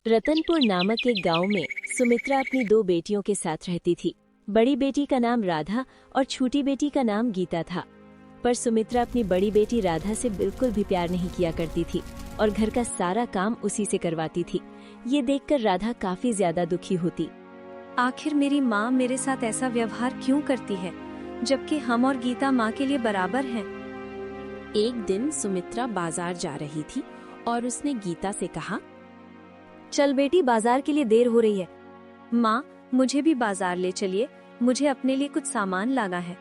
रतनपुर नामक एक गांव में सुमित्रा अपनी दो बेटियों के साथ रहती थी। बड़ी बेटी का नाम राधा और छोटी बेटी का नाम गीता था। पर सुमित्रा अपनी बड़ी बेटी राधा से बिल्कुल भी प्यार नहीं किया करती थी और घर का सारा काम उसी से करवाती थी। ये देखकर राधा काफी ज्यादा दुखी होती। आखिर मेरी माँ मेरे साथ ऐसा व्यवहार क्यों करती है, जबकि हम और गीता माँ के लिए बराबर हैं। एक दिन सुमित्रा बाजार जा रही थी और उसने गीता से कहा, चल बेटी, बाजार के लिए देर हो रही है। माँ, मुझे भी बाजार ले चलिए, मुझे अपने लिए कुछ सामान लाना है।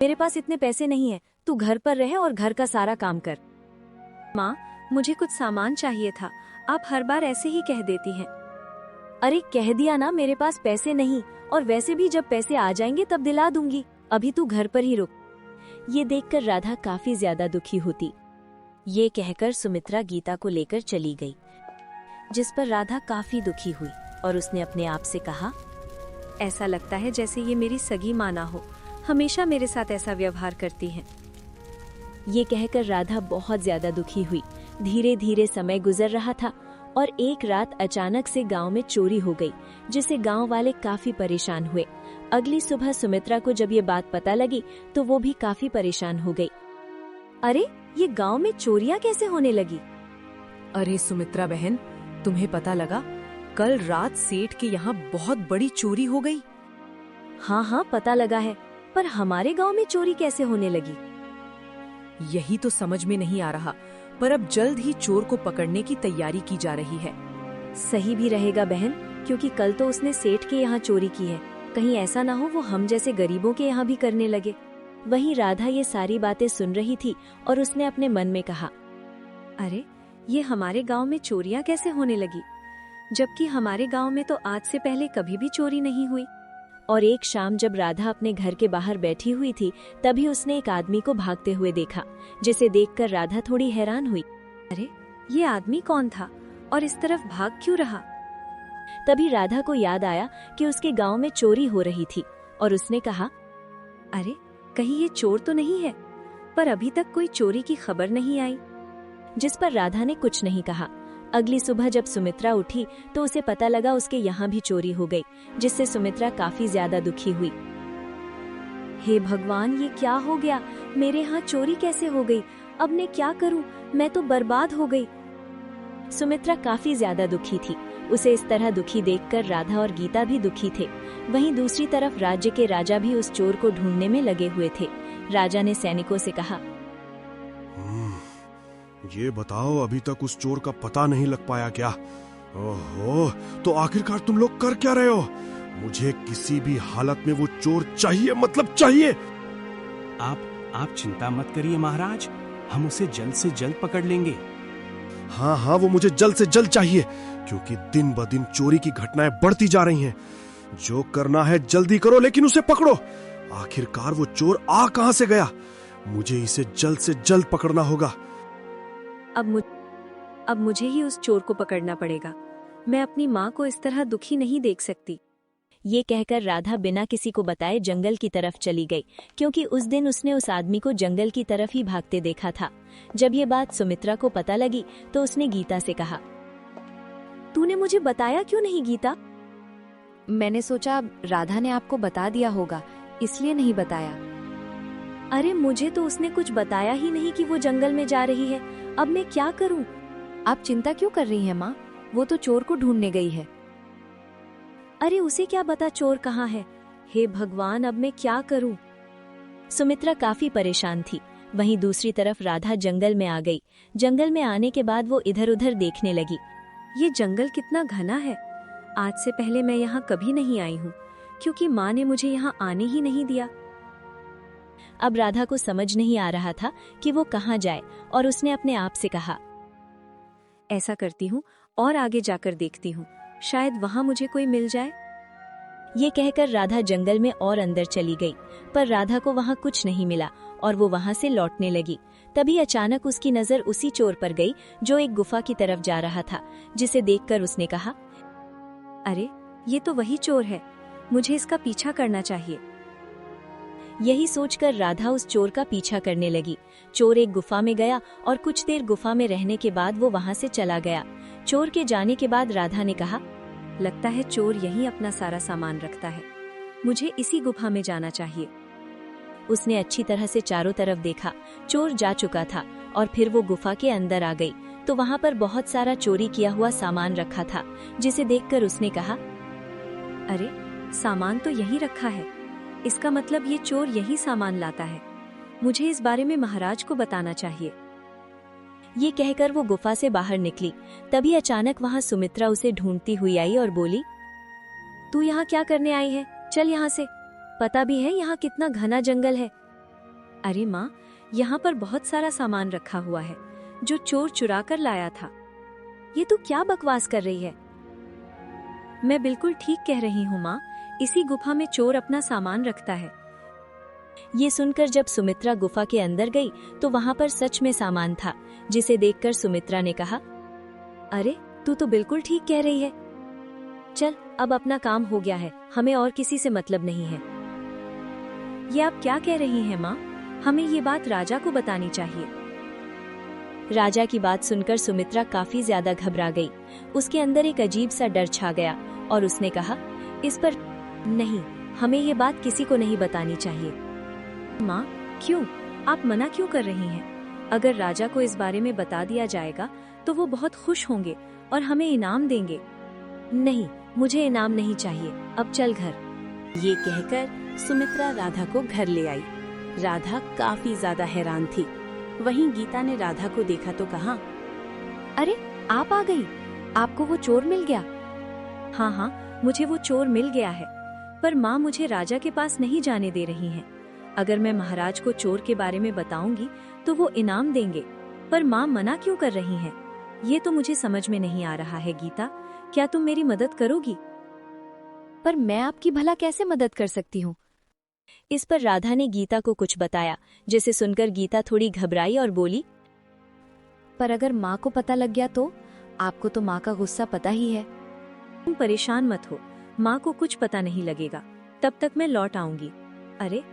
मेरे पास इतने पैसे नहीं है, तू घर पर रहे और घर का सारा काम कर। माँ, मुझे कुछ सामान चाहिए था, आप हर बार ऐसे ही कह देती हैं। अरे कह दिया ना, मेरे पास पैसे नहीं, और वैसे भी जब पैसे आ जाएंगे तब दिला दूंगी, अभी तू घर पर ही रुक। ये देखकर राधा काफी ज्यादा दुखी होती। ये कहकर सुमित्रा गीता को लेकर चली गई, जिस पर राधा काफी दुखी हुई और उसने अपने आप से कहा, ऐसा लगता है जैसे ये मेरी सगी माँ ना हो, हमेशा मेरे साथ ऐसा व्यवहार करती हैं। ये कहकर राधा बहुत ज्यादा दुखी हुई। धीरे धीरे समय गुजर रहा था और एक रात अचानक से गांव में चोरी हो गई, जिससे गांव वाले काफी परेशान हुए। अगली सुबह सुमित्रा को जब ये बात पता लगी तो वो भी काफी परेशान हो गई। अरे, ये गांव में चोरियां कैसे होने लगी? अरे सुमित्रा बहन, तुम्हें पता लगा? कल रात सेठ के यहाँ बहुत बड़ी चोरी हो गई। हाँ, पता लगा है, पर हमारे गांव में चोरी कैसे होने लगी? यही तो समझ में नहीं आ रहा, पर अब जल्द ही चोर को पकड़ने की तैयारी की जा रही है। सही भी रहेगा बहन, क्योंकि कल तो उसने सेठ के यहाँ चोरी की है। कहीं ऐसा ना हो वो हम जैसे गरीबों के यहाँ भी करने लगे। वहीं राधा ये सारी बातें सुन रही थी और उसने अपने मन में कहा, अरे, ये हमारे गांव में चोरियां कैसे होने लगी, जबकि हमारे गांव में तो आज से पहले कभी भी चोरी नहीं हुई। और एक शाम जब राधा अपने घर के बाहर बैठी हुई थी, तभी उसने एक आदमी को भागते हुए देखा, जिसे देखकर राधा थोड़ी हैरान हुई। अरे, ये आदमी कौन था और इस तरफ भाग क्यों रहा? तभी राधा को याद आया कि उसके गांव में चोरी हो रही थी और उसने कहा, अरे, कहीं ये चोर तो नहीं है? पर अभी तक कोई चोरी की खबर नहीं आई। जिस पर राधा ने कुछ नहीं कहा। अगली सुबह जब सुमित्रा उठी तो उसे पता लगा उसके यहाँ भी चोरी हो गई, जिससे सुमित्रा काफी ज्यादा दुखी हुई। हे भगवान, ये क्या हो गया? मेरे यहाँ चोरी कैसे हो गई? अब मैं क्या करूं? मैं तो बर्बाद हो गई। सुमित्रा काफी ज्यादा दुखी थी। उसे इस तरह दुखी देखकर राधा और गीता भी दुखी थे। वहीं दूसरी तरफ राज्य के राजा भी उस चोर को ढूंढने में लगे हुए थे। राजा ने सैनिकों से कहा, ये बताओ, अभी तक उस चोर का पता नहीं लग पाया क्या? ओहो, तो आखिरकार तुम लोग कर क्या रहे हो? मुझे किसी भी हालत में वो चोर चाहिए, मतलब चाहिए। आप चिंता मत करिए महाराज, हम उसे जल्द से जल्द पकड़ लेंगे। हाँ, वो मुझे जल्द से जल्द चाहिए, क्योंकि दिन ब दिन चोरी की घटनाएं बढ़ती जा रही हैं। जो करना है जल्दी करो, लेकिन उसे पकड़ो। आखिरकार वो चोर आ कहां से गया? मुझे इसे जल्द से जल्द पकड़ना होगा। अब मुझे ही उस चोर को पकड़ना पड़ेगा। मैं अपनी माँ को इस तरह दुखी नहीं देख सकती। ये कहकर राधा बिना किसी को बताए जंगल की तरफ चली गई, क्योंकि उस दिन उसने उस आदमी को जंगल की तरफ ही भागते देखा था। जब ये बात सुमित्रा को पता लगी तो उसने गीता से कहा, तूने मुझे बताया क्यों नहीं गीता? मैंने सोचा राधा ने आपको बता दिया होगा, इसलिए नहीं बताया। अरे, मुझे तो उसने कुछ बताया ही नहीं कि वो जंगल में जा रही है। अब मैं क्या करूं? आप चिंता क्यों कर रही हैं माँ? वो तो चोर को ढूंढने गई है। अरे, उसे क्या पता चोर कहाँ है? हे भगवान, अब मैं क्या करूं? सुमित्रा काफी परेशान थी। वहीं दूसरी तरफ राधा जंगल में आ गई। जंगल में आने के बाद वो इधर उधर देखने लगी। ये जंगल कितना घना है। आज से पहले मैं यहाँ कभी नहीं आई हूँ, क्योंकि माँ ने मुझे यहाँ आने ही नहीं दिया। अब राधा को समझ नहीं आ रहा था कि वो कहाँ जाए, और उसने अपने आप से कहा, ऐसा करती हूँ और आगे जाकर देखती हूँ, शायद वहाँ मुझे कोई मिल जाए। ये कहकर राधा जंगल में और अंदर चली गई, पर राधा को वहाँ कुछ नहीं मिला और वो वहाँ से लौटने लगी। तभी अचानक उसकी नजर उसी चोर पर गई जो एक गुफा की तरफ जा रहा था, जिसे देखकर उसने कहा, अरे, ये तो वही चोर है, मुझे इसका पीछा करना चाहिए। यही सोचकर राधा उस चोर का पीछा करने लगी। चोर एक गुफा में गया और कुछ देर गुफा में रहने के बाद वो वहां से चला गया। चोर के जाने के बाद राधा ने कहा, लगता है चोर यहीं अपना सारा सामान रखता है। मुझे इसी गुफा में जाना चाहिए। उसने अच्छी तरह से चारों तरफ देखा। चोर जा चुका था और फिर वो गुफा के अंदर आ गई तो वहां पर बहुत सारा चोरी किया हुआ सामान रखा था, जिसे देखकर उसने कहा, अरे सामान तो यहीं रखा है। इसका मतलब ये चोर यही सामान लाता है। मुझे इस बारे में महाराज को बताना चाहिए। ये कहकर वो गुफा से बाहर निकली। तभी अचानक वहां सुमित्रा उसे ढूंढती हुई आई और बोली, तू यहाँ क्या करने आई है? चल यहाँ से। पता भी है यहाँ कितना घना जंगल है। अरे माँ, यहाँ पर बहुत सारा सामान रखा हुआ है जो चोर चुरा कर लाया था। ये तू क्या बकवास कर रही है? मैं बिल्कुल ठीक कह रही हूँ माँ, इसी गुफा में चोर अपना सामान रखता है। ये सुनकर जब सुमित्रा गुफा के अंदर गई तो वहां पर सच में सामान था, जिसे देखकर सुमित्रा ने कहा, अरे तू तो बिल्कुल ठीक कह रही है। चल, अब अपना काम हो गया है, हमें और किसी से मतलब नहीं है। ये आप क्या कह रही हैं माँ? हमें ये बात राजा को बतानी चाहिए। राजा की बात सुनकर सुमित्रा काफी ज्यादा घबरा गई। उसके अंदर एक अजीब सा डर छा गया और उसने कहा, इस पर नहीं, हमें ये बात किसी को नहीं बतानी चाहिए। माँ, क्यों? आप मना क्यों कर रही हैं? अगर राजा को इस बारे में बता दिया जाएगा तो वो बहुत खुश होंगे और हमें इनाम देंगे। नहीं, मुझे इनाम नहीं चाहिए। अब चल घर। ये कहकर सुमित्रा राधा को घर ले आई। राधा काफी ज्यादा हैरान थी। वहीं गीता ने राधा को देखा तो कहा, अरे आप आ गई। आपको वो चोर मिल गया? हाँ हाँ, मुझे वो चोर मिल गया है, पर माँ मुझे राजा के पास नहीं जाने दे रही हैं। अगर मैं महाराज को चोर के बारे में बताऊंगी तो वो इनाम देंगे, पर माँ मना क्यों कर रही हैं? ये तो मुझे समझ में नहीं आ रहा है। गीता, क्या तुम मेरी मदद करोगी? पर मैं आपकी भला कैसे मदद कर सकती हूँ? इस पर राधा ने गीता को कुछ बताया, जिसे सुनकर गीता थोड़ी घबराई और बोली, पर अगर माँ को पता लग गया तो? आपको तो माँ का गुस्सा पता ही है। तुम परेशान मत हो, माँ को कुछ पता नहीं लगेगा। तब तक मैं लौट आऊंगी। अरे,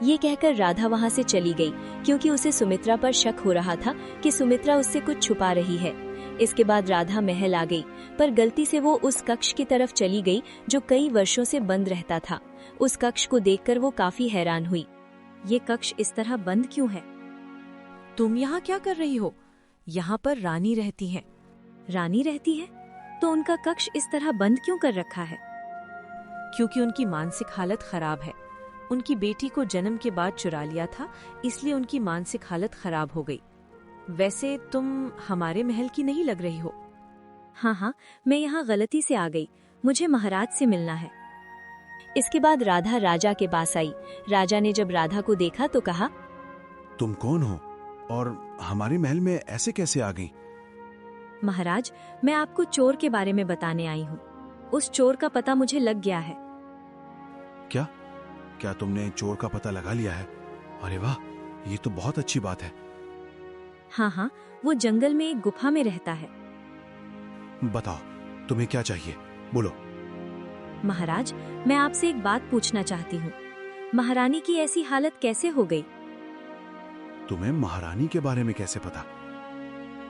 ये कहकर राधा वहां से चली गई, क्योंकि उसे सुमित्रा पर शक हो रहा था कि सुमित्रा उससे कुछ छुपा रही है। इसके बाद राधा महल आ गई, पर गलती से वो उस कक्ष की तरफ चली गई जो कई वर्षों से बंद रहता था। उस कक्ष को देखकर वो काफी हैरान हुई। ये कक्ष इस तरह बंद क्यों है? तुम यहाँ क्या कर रही हो? यहाँ पर रानी रहती हैं। रानी रहती है? तो उनका कक्ष इस तरह बंद क्यों कर रखा है? क्योंकि उनकी मानसिक हालत खराब है। उनकी बेटी को जन्म के बाद चुरा लिया था, इसलिए उनकी मानसिक हालत खराब हो गई। वैसे तुम हमारे महल की नहीं लग रही हो। हाँ हाँ, मैं यहाँ गलती से आ गई। मुझे महाराज से मिलना है। इसके बाद राधा राजा के पास आई। राजा ने जब राधा को देखा तो कहा, तुम कौन हो और हमारे महल में ऐसे कैसे आ गई? महाराज, मैं आपको चोर के बारे में बताने आई हूँ। उस चोर का पता मुझे लग गया है। क्या? क्या तुमने चोर का पता लगा लिया है? अरे वाह, ये तो बहुत अच्छी बात है। हाँ हाँ, वो जंगल में एक गुफा में रहता है। बताओ, तुम्हें क्या चाहिए? बोलो। महाराज, मैं आपसे एक बात पूछना चाहती हूँ। महारानी की ऐसी हालत कैसे हो गई? तुम्हें महारानी के बारे में कैसे पता?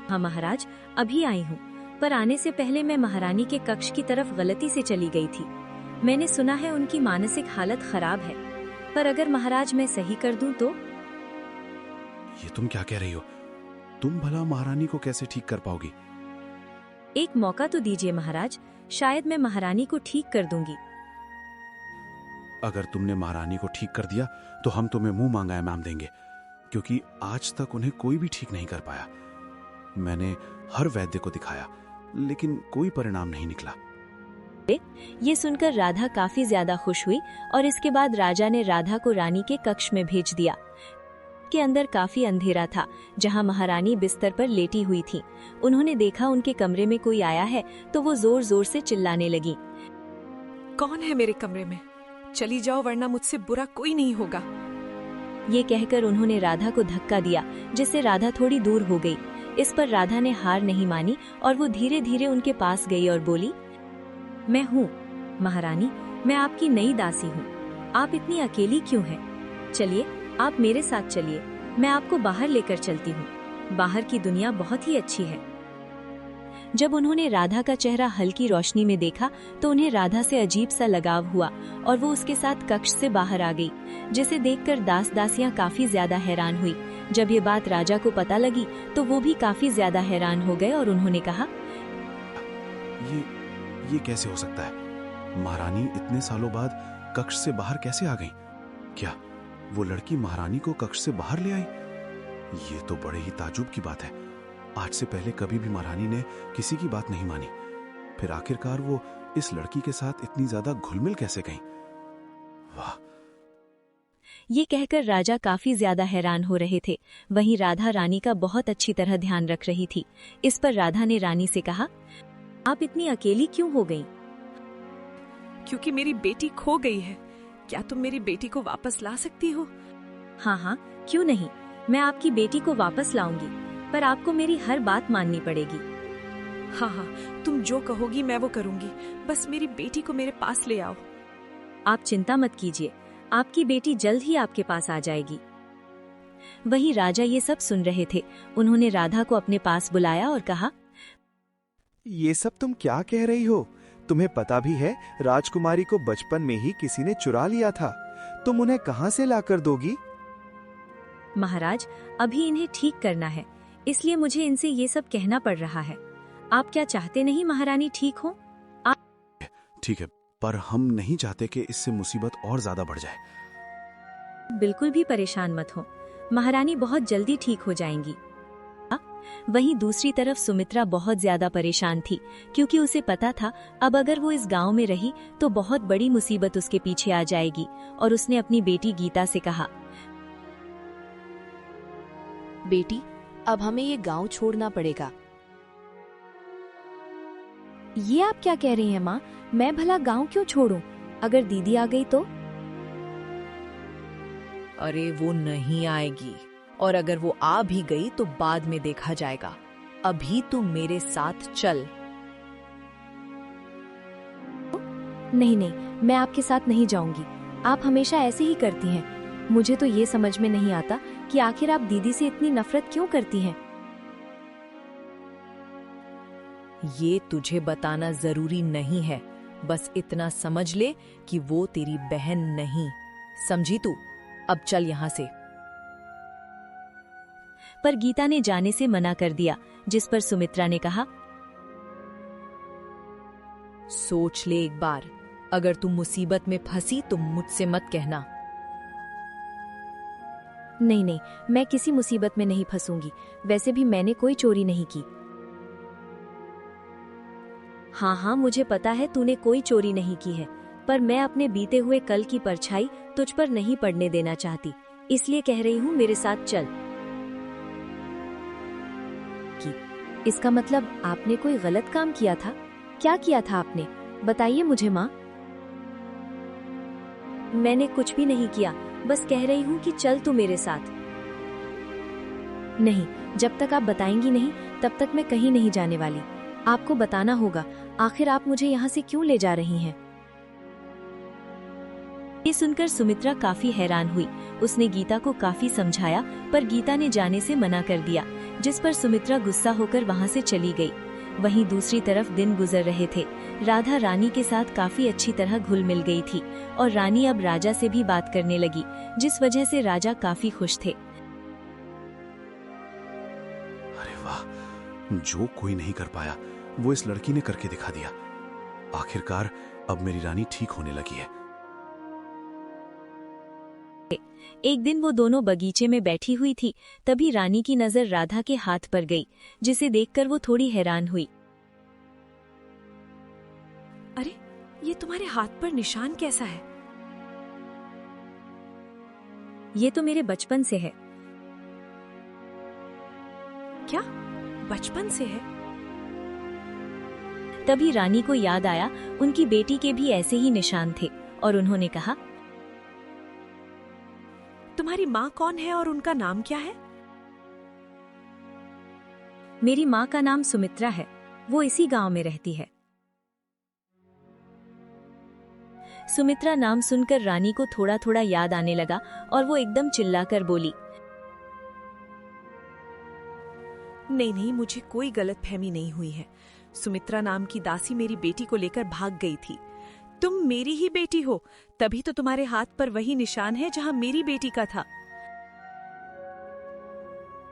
हाँ महाराज, अभी आई हूँ, पर आने से पहले मैं महारानी के कक्ष की तरफ गलती से चली गई थी। मैंने सुना है उनकी मानसिक हालत खराब है, पर अगर महाराज मैं सही कर दूं तो? ये तुम क्या कह रही हो? तुम भला महारानी को कैसे ठीक कर पाओगी? एक मौका तो दीजिए महाराज, शायद मैं महारानी को ठीक कर दूंगी। अगर तुमने महारानी को ठीक कर दिया तो हम तुम्हें मुंह मांगा इनाम देंगे, क्योंकि आज तक उन्हें कोई भी ठीक नहीं कर पाया। मैंने हर वैद्य को दिखाया, लेकिन कोई परिणाम नहीं निकला। ये सुनकर राधा काफी ज्यादा खुश हुई और इसके बाद राजा ने राधा को रानी के कक्ष में भेज दिया। के अंदर काफी अंधेरा था, जहां महारानी बिस्तर पर लेटी हुई थी। उन्होंने देखा उनके कमरे में कोई आया है तो वो जोर जोर से चिल्लाने लगी, कौन है मेरे कमरे में? चली जाओ, वरना मुझसे बुरा कोई नहीं होगा। ये कहकर उन्होंने राधा को धक्का दिया, जिससे राधा थोड़ी दूर हो गई। इस पर राधा ने हार नहीं मानी और वो धीरे धीरे उनके पास गई और बोली, मैं हूँ महारानी, मैं आपकी नई दासी हूँ। आप इतनी अकेली क्यों हैं? चलिए, आप मेरे साथ चलिए, मैं आपको बाहर लेकर चलती हूँ। बाहर की दुनिया बहुत ही अच्छी है। जब उन्होंने राधा का चेहरा हल्की रोशनी में देखा तो उन्हें राधा से अजीब सा लगाव हुआ और वो उसके साथ कक्ष से बाहर आ गई, जिसे देखकर दास दासियां काफी ज्यादा हैरान हुई। जब ये बात राजा को पता लगी तो वो भी काफी ज्यादा हैरान हो गए और उन्होंने कहा, ये कैसे हो सकता है? महारानी इतने सालों बाद कक्ष से बाहर कैसे आ गई? क्या वो लड़की महारानी को कक्ष से बाहर ले आई? ये तो बड़े ही ताजुब की बात है। आज से पहले कभी भी महारानी ने किसी की बात नहीं मानी, फिर आखिरकार वो इस लड़की के साथ इतनी ज्यादा घुलमिल कैसे गई? वाह! ये कहकर राजा काफी ज्यादा हैरान हो रहे थे। वहीं राधा रानी का बहुत अच्छी तरह ध्यान रख रही थी। इस पर राधा ने रानी से कहा, आप इतनी अकेली क्यों हो गई? क्योंकि मेरी बेटी खो गई है। क्या तुम मेरी बेटी को वापस ला सकती हो? हाँ हाँ, क्यों नहीं, मैं आपकी बेटी को वापस लाऊंगी, पर आपको मेरी हर बात माननी पड़ेगी। हाँ हाँ, तुम जो कहोगी मैं वो करूंगी, बस मेरी बेटी को मेरे पास ले आओ। आप चिंता मत कीजिए, आपकी बेटी जल्द ही आपके पास आ जाएगी। वहीं राजा ये सब सुन रहे थे। उन्होंने राधा को अपने पास बुलाया और कहा, ये सब तुम क्या कह रही हो? तुम्हें पता भी है राजकुमारी को बचपन में ही किसी ने चुरा लिया था। तुम उन्हें कहां से लाकर दोगी? महाराज, अभी इन्हें ठीक करना है, इसलिए मुझे इनसे ये सब कहना पड़ रहा है। आप क्या चाहते नहीं महारानी ठीक हो? ठीक है, पर हम नहीं चाहते कि इससे मुसीबत और ज्यादा बढ़ जाए। बिल्कुल भी परेशान मत हो, महारानी बहुत जल्दी ठीक हो जाएंगी। वहीं दूसरी तरफ सुमित्रा बहुत ज्यादा परेशान थी, क्योंकि उसे पता था अब अगर वो इस गांव में रही तो बहुत बड़ी मुसीबत उसके पीछे आ जाएगी। और उसने अपनी बेटी गीता से कहा, बेटी, अब हमें ये गांव छोड़ना पड़ेगा। ये आप क्या कह रही हैं माँ? मैं भला गांव क्यों छोड़ूं? अगर दीदी आ गई तो? अरे वो नहीं आएगी, और अगर वो आ भी गई तो बाद में देखा जाएगा। अभी तू मेरे साथ चल। नहीं नहीं, मैं आपके साथ नहीं जाऊंगी। आप हमेशा ऐसे ही करती हैं। मुझे तो ये समझ में नहीं आता कि आखिर आप दीदी से इतनी नफरत क्यों करती हैं। ये तुझे बताना जरूरी नहीं है, बस इतना समझ ले कि वो तेरी बहन नहीं, समझी तू? अब चल यहाँ से। पर गीता ने जाने से मना कर दिया, जिस पर सुमित्रा ने कहा, सोच ले एक बार, अगर तुम मुसीबत में फंसी तो मुझसे मत कहना। नहीं नहीं, मैं किसी मुसीबत में नहीं फंसूंगी। वैसे भी मैंने कोई चोरी नहीं की। हाँ हाँ, मुझे पता है तूने कोई चोरी नहीं की है, पर मैं अपने बीते हुए कल की परछाई तुझ पर नहीं पड़ने देना चाहती, इसलिए कह रही हूँ मेरे साथ चल। इसका मतलब आपने कोई गलत काम किया था? क्या किया था आपने? बताइए मुझे माँ। मैंने कुछ भी नहीं किया, बस कह रही हूँ कि चल तू मेरे साथ। नहीं, जब तक आप बताएंगी नहीं तब तक मैं कहीं नहीं जाने वाली। आपको बताना होगा, आखिर आप मुझे यहाँ से क्यों ले जा रही हैं? ये सुनकर सुमित्रा काफी हैरान हुई। उसने गीता को काफी समझाया, पर गीता ने जाने से मना कर दिया, जिस पर सुमित्रा गुस्सा होकर वहां से चली गई। वहीं दूसरी तरफ दिन गुजर रहे थे। राधा रानी के साथ काफी अच्छी तरह घुल मिल गई थी और रानी अब राजा से भी बात करने लगी, जिस वजह से राजा काफी खुश थे। अरे वाह, जो कोई नहीं कर पाया वो इस लड़की ने करके दिखा दिया। आखिरकार अब मेरी रानी ठीक होने लगी है। एक दिन वो दोनों बगीचे में बैठी हुई थी, तभी रानी की नजर राधा के हाथ पर गई, जिसे देखकर वो थोड़ी हैरान हुई। अरे, ये तुम्हारे हाथ पर निशान कैसा है? ये तो मेरे बचपन से है। क्या? बचपन से है? तभी रानी को याद आया उनकी बेटी के भी ऐसे ही निशान थे और उन्होंने कहा, तुम्हारी माँ कौन है और उनका नाम क्या है? मेरी माँ का नाम सुमित्रा है, वो इसी गांव में रहती है। सुमित्रा नाम सुनकर रानी को थोड़ा थोड़ा याद आने लगा और वो एकदम चिल्लाकर बोली, नहीं नहीं, मुझे कोई गलतफहमी नहीं हुई है। सुमित्रा नाम की दासी मेरी बेटी को लेकर भाग गई थी। तुम मेरी ही बेटी हो, तभी तो तुम्हारे हाथ पर वही निशान है जहां मेरी बेटी का था।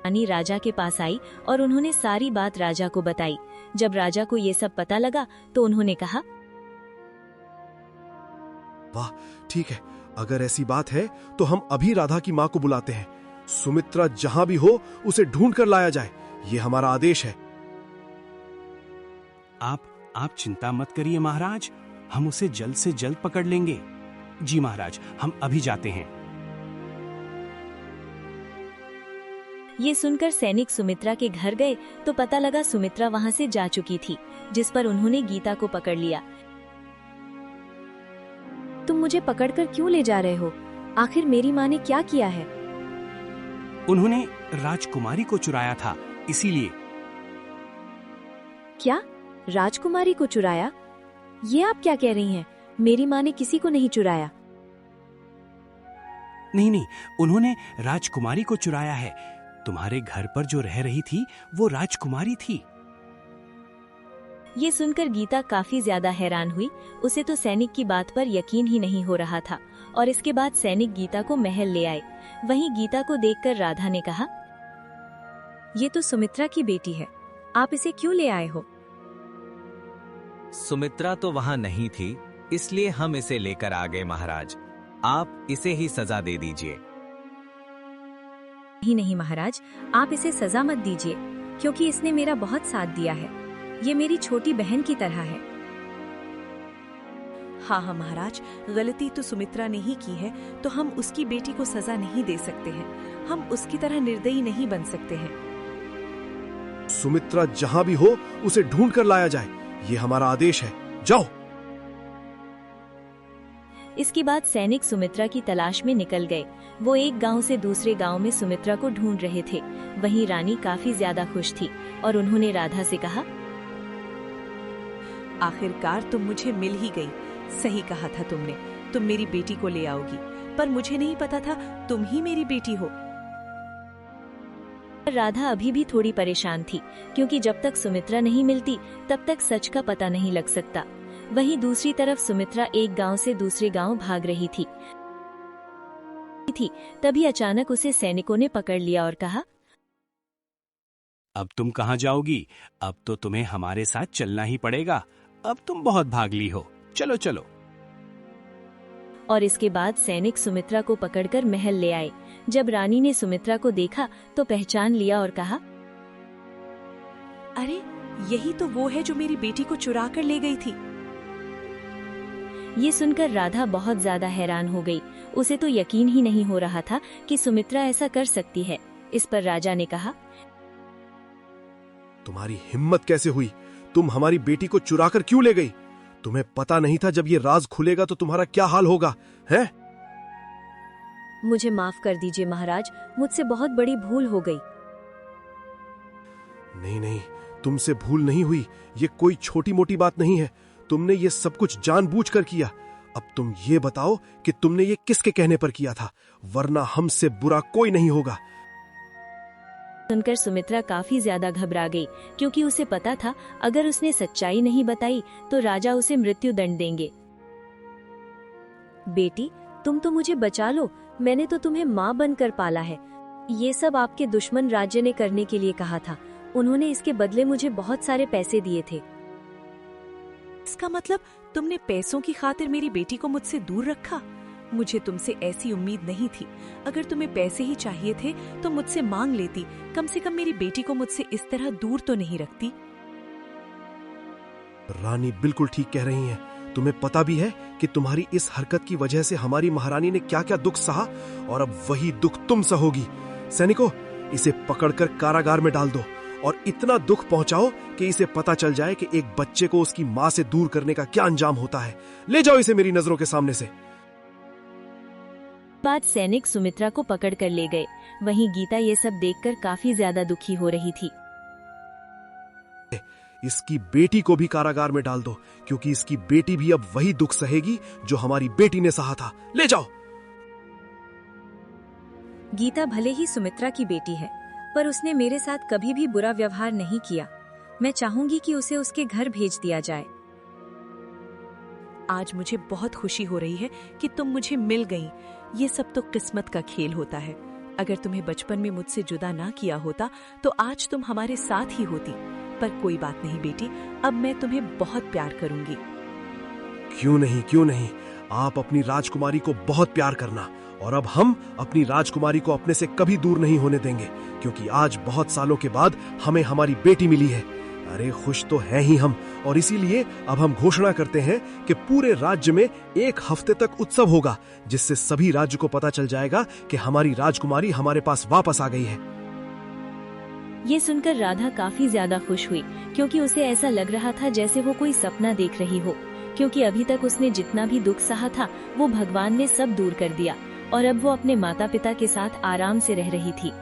रानी राजा के पास आई और उन्होंने सारी बात राजा को बताई। जब राजा को ये सब पता लगा तो उन्होंने कहा, वाह, ठीक है, अगर ऐसी बात है तो हम अभी राधा की माँ को बुलाते हैं। सुमित्रा जहां भी हो उसे ढूंढ कर लाया जाए, ये हमारा आदेश है। आप चिंता मत करिए महाराज, हम उसे जल्द से जल्द पकड़ लेंगे। जी महाराज, हम अभी जाते हैं। ये सुनकर सैनिक सुमित्रा के घर गए तो पता लगा सुमित्रा वहां से जा चुकी थी, जिस पर उन्होंने गीता को पकड़ लिया। तुम मुझे पकड़कर क्यों ले जा रहे हो? आखिर मेरी माँ ने क्या किया है? उन्होंने राजकुमारी को चुराया था, इसीलिए। क्या? राजकुमारी को चुराया? ये आप क्या कह रही हैं? मेरी माँ ने किसी को नहीं चुराया। नहीं, उन्होंने राजकुमारी को चुराया है। तुम्हारे घर पर जो रह रही थी वो राजकुमारी थी। ये सुनकर गीता काफी ज्यादा हैरान हुई। उसे तो सैनिक की बात पर यकीन ही नहीं हो रहा था और इसके बाद सैनिक गीता को महल ले आए। वहीं गीता को देखकर राधा ने कहा, ये तो सुमित्रा की बेटी है, आप इसे क्यों ले आए हो? सुमित्रा तो वहां नहीं थी, इसलिए हम इसे लेकर आ गए महाराज। आप इसे ही सजा दे दीजिए। नहीं महाराज, आप इसे सजा मत दीजिए, क्योंकि इसने मेरा बहुत साथ दिया है। ये मेरी छोटी बहन की तरह है। हाँ महाराज, गलती तो सुमित्रा ने ही की है, तो हम उसकी बेटी को सजा नहीं दे सकते हैं। हम उसकी तरह निर्दयी नहीं बन सकते हैं। सुमित्रा जहां भी हो उसे ढूंढ कर लाया जाए, ये हमारा आदेश है। जाओ। इसके बाद सैनिक सुमित्रा की तलाश में निकल गए। वो एक गांव से दूसरे गांव में सुमित्रा को ढूंढ रहे थे। वहीं रानी काफी ज्यादा खुश थी और उन्होंने राधा से कहा, आखिरकार तुम मुझे मिल ही गई। सही कहा था तुमने, तुम मेरी बेटी को ले आओगी, पर मुझे नहीं पता था तुम ही मेरी बेटी हो। राधा अभी भी थोड़ी परेशान थी, क्योंकि जब तक सुमित्रा नहीं मिलती तब तक सच का पता नहीं लग सकता। वहीं दूसरी तरफ सुमित्रा एक गांव से दूसरे गांव भाग रही थी। तभी अचानक उसे सैनिकों ने पकड़ लिया और कहा, अब तुम कहाँ जाओगी? अब तो तुम्हें हमारे साथ चलना ही पड़ेगा। अब तुम बहुत भागली हो, चलो चलो। और इसके बाद सैनिक सुमित्रा को पकड़कर महल ले आए। जब रानी ने सुमित्रा को देखा तो पहचान लिया और कहा, अरे यही तो वो है जो मेरी बेटी को चुरा कर ले गई थी। ये सुनकर राधा बहुत ज्यादा हैरान हो गई। उसे तो यकीन ही नहीं हो रहा था कि सुमित्रा ऐसा कर सकती है। इस पर राजा ने कहा, तुम्हारी हिम्मत कैसे हुई? तुम हमारी बेटी को चुरा कर क्यों ले गई? तुम्हें पता नहीं था जब ये राज खुलेगा तो तुम्हारा क्या हाल होगा, हैं? मुझे माफ कर दीजिए महाराज, मुझसे बहुत बड़ी भूल हो गई। नहीं, तुमसे भूल नहीं हुई। ये कोई छोटी मोटी बात नहीं है। तुमने ये सब कुछ जानबूझकर किया। अब तुम ये बताओ कि तुमने ये किसके कहने पर किया था, वरना हमसे बुरा कोई नहीं होगा। सुनकर सुमित्रा काफी ज्यादा घबरा गई, क्योंकि उसे पता था अगर उसने सच्चाई नहीं बताई तो राजा उसे मृत्यु दंड देंगे। बेटी, तुम तो मुझे बचा लो, मैंने तो तुम्हें माँ बनकर पाला है। ये सब आपके दुश्मन राज्य ने करने के लिए कहा था। उन्होंने इसके बदले मुझे बहुत सारे पैसे दिए थे। इसका मतलब तुमने पैसों की खातिर मेरी बेटी को मुझसे दूर रखा? मुझे तुमसे ऐसी उम्मीद नहीं थी। अगर तुम्हें पैसे ही चाहिए थे तो मुझसे मांग लेती, कम से कम मेरी बेटी को मुझसे इस तरह दूर तो नहीं रखती। रानी बिल्कुल ठीक कह रही हैं। तुम्हें पता भी है कि तुम्हारी इस हरकत की वजह से हमारी महारानी ने क्या क्या दुख सहा, और अब वही दुख तुम सहोगी। सैनिकों, इसे पकड़कर कारागार में डाल दो और इतना दुख पहुंचाओ कि इसे पता चल जाए कि एक बच्चे को उसकी माँ से दूर करने का क्या अंजाम होता है। ले जाओ इसे मेरी नजरों के सामने से। बाद सैनिक सुमित्रा को पकड़ कर ले गए। वहीं गीता ये सब देखकर काफी ज्यादा दुखी हो रही थी। इसकी बेटी को भी कारागार में डाल दो, क्योंकि इसकी बेटी भी अब वही दुख सहेगी जो हमारी बेटी ने सहा था। ले जाओ। गीता भले ही सुमित्रा की बेटी है, पर उसने मेरे साथ कभी भी बुरा व्यवहार नहीं किया। मैं चाहूंगी कि उसे उसके घर भेज दिया जाए। आज मुझे बहुत खुशी हो रही है कि तुम मुझे मिल गई। ये सब तो किस्मत का खेल होता है। अगर तुम्हें बचपन में मुझसे जुदा ना किया होता तो आज तुम हमारे साथ ही होती। पर कोई बात नहीं बेटी, अब मैं तुम्हें बहुत प्यार करूंगी। क्यों नहीं, आप अपनी राजकुमारी को बहुत प्यार करना, और अब हम अपनी राजकुमारी को अपने से कभी दूर नहीं होने देंगे, क्योंकि आज बहुत सालों के बाद हमें हमारी बेटी मिली है। अरे खुश तो हैं ही हम, और इसीलिए अब हम घोषणा करते हैं कि पूरे राज्य में 1 हफ्ते तक उत्सव होगा, जिससे सभी राज्य को पता चल जाएगा कि हमारी राजकुमारी हमारे पास वापस आ गई है। ये सुनकर राधा काफी ज्यादा खुश हुई, क्योंकि उसे ऐसा लग रहा था जैसे वो कोई सपना देख रही हो, क्योंकि अभी तक उसने जितना भी दुख सहा था वो भगवान ने सब दूर कर दिया और अब वो अपने माता पिता के साथ आराम से रह रही थी।